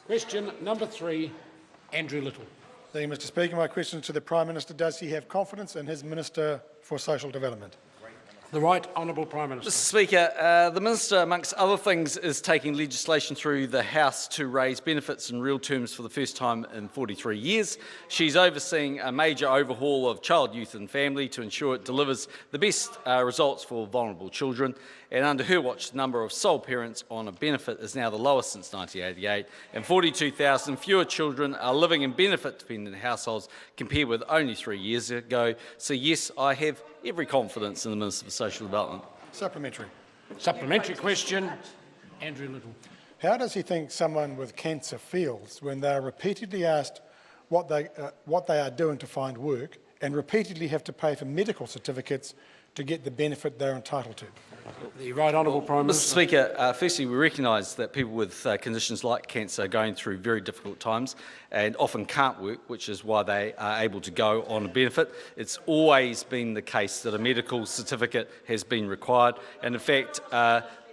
Question number 3, Andrew Little. Thank you, Mr Speaker. My question to the Prime Minister: does he have confidence in his Minister for Social Development? The Right Honourable Prime Minister. Mr Speaker, the Minister, amongst other things, is taking legislation through the House to raise benefits in real terms for the first time in 43 years. She's overseeing a major overhaul of child, youth and family to ensure it delivers the best results for vulnerable children. And under her watch, the number of sole parents on a benefit is now the lowest since 1988, and 42,000 fewer children are living in benefit-dependent households compared with only 3 years ago. So yes, I have every confidence in the Minister for Social Development. Supplementary. Supplementary question, Andrew Little. How does he think someone with cancer feels when they are repeatedly asked what they are doing to find work and repeatedly have to pay for medical certificates to get the benefit they're entitled to? The Right Honourable Prime Minister. Mr Speaker, firstly, we recognise that people with conditions like cancer are going through very difficult times and often can't work, which is why they are able to go on a benefit. It's always been the case that a medical certificate has been required, and in fact,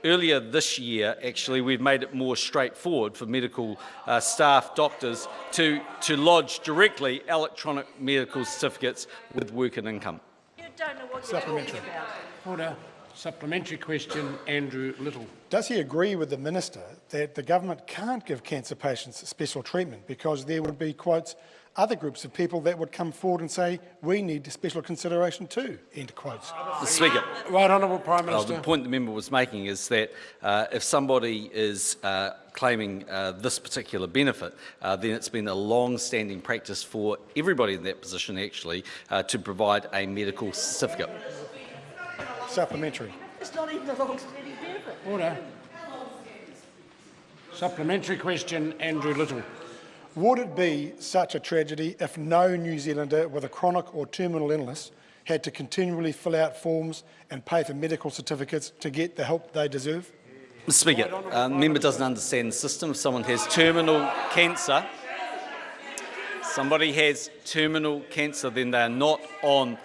earlier this year, actually, we've made it more straightforward for medical staff, doctors, to lodge directly electronic medical certificates with work and income. You don't know what you're talking about. Order. Supplementary question, Andrew Little. Does he agree with the Minister that the government can't give cancer patients special treatment because there would be, quotes, other groups of people that would come forward and say, we need special consideration too, end quotes? Mr Speaker. Right Honourable Prime Minister. The point the member was making is that if somebody is claiming this particular benefit, then it's been a long-standing practice for everybody in that position, actually, to provide a medical certificate. Supplementary. It's not even a long-standing benefit. Order. Supplementary question, Andrew Little. Would it be such a tragedy if no New Zealander with a chronic or terminal illness had to continually fill out forms and pay for medical certificates to get the help they deserve? Mr Speaker, the member doesn't understand the system. If someone has terminal cancer, then they are not on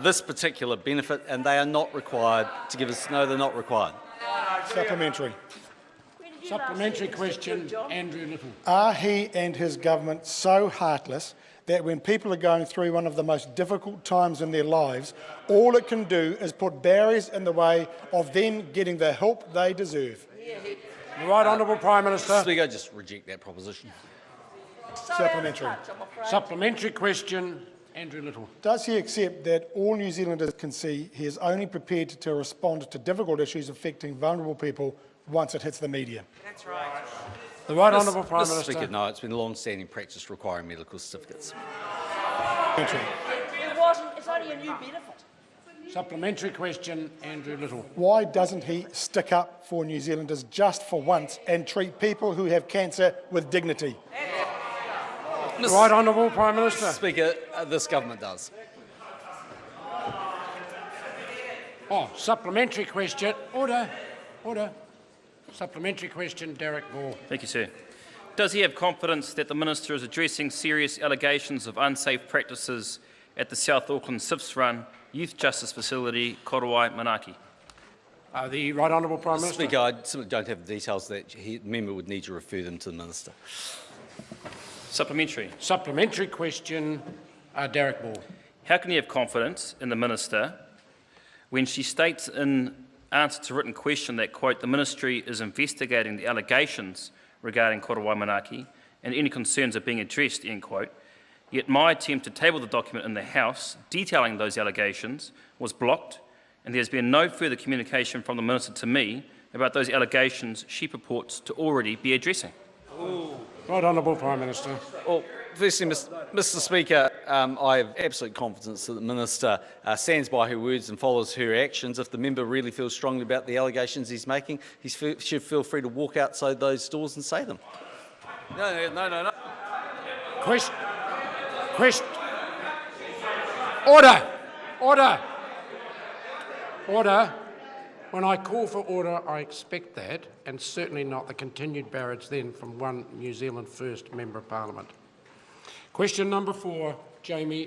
this particular benefit, and they are not required to give us. No, they're not required. Supplementary. Supplementary question, Andrew Little. Are he and his government so heartless that when people are going through one of the most difficult times in their lives, all it can do is put barriers in the way of them getting the help they deserve? The Right Honourable Prime Minister. Mr Speaker, I just reject that proposition. Supplementary. Supplementary question, Andrew Little. Does he accept that all New Zealanders can see he is only prepared to respond to difficult issues affecting vulnerable people once it hits the media? That's right. The Right Honourable Prime Mr. Minister. Speaker, no, it's been a long-standing practice requiring medical certificates. Supplementary. It wasn't. It's only a new benefit. Supplementary question, Andrew Little. Why doesn't he stick up for New Zealanders just for once and treat people who have cancer with dignity? The Right Honourable Prime Minister. Mr. Speaker, this government does. Supplementary question. Order. Order. Supplementary question, Derek Ball. Thank you, sir. Does he have confidence that the Minister is addressing serious allegations of unsafe practices at the South Auckland SIFS run Youth Justice Facility, Korowai Manaki? The Right Honourable Prime Mr. Minister. Speaker, I simply don't have the details that the member would need to refer them to the Minister. Supplementary. Supplementary question, Derek Ball. How can he have confidence in the Minister when she states in answer to written question that, quote, the Ministry is investigating the allegations regarding Korowai Manaki and any concerns are being addressed, end quote, yet my attempt to table the document in the House detailing those allegations was blocked, and there has been no further communication from the Minister to me about those allegations she purports to already be addressing? Right Honourable Prime Minister. Well, firstly, Mr. Speaker, I have absolute confidence that the Minister stands by her words and follows her actions. If the member really feels strongly about the allegations he's making, he should feel free to walk outside those doors and say them. No. Question. Order. Order. Order. When I call for order, I expect that, and certainly not the continued barrage then from one New Zealand First Member of Parliament. Question number 4, Jamie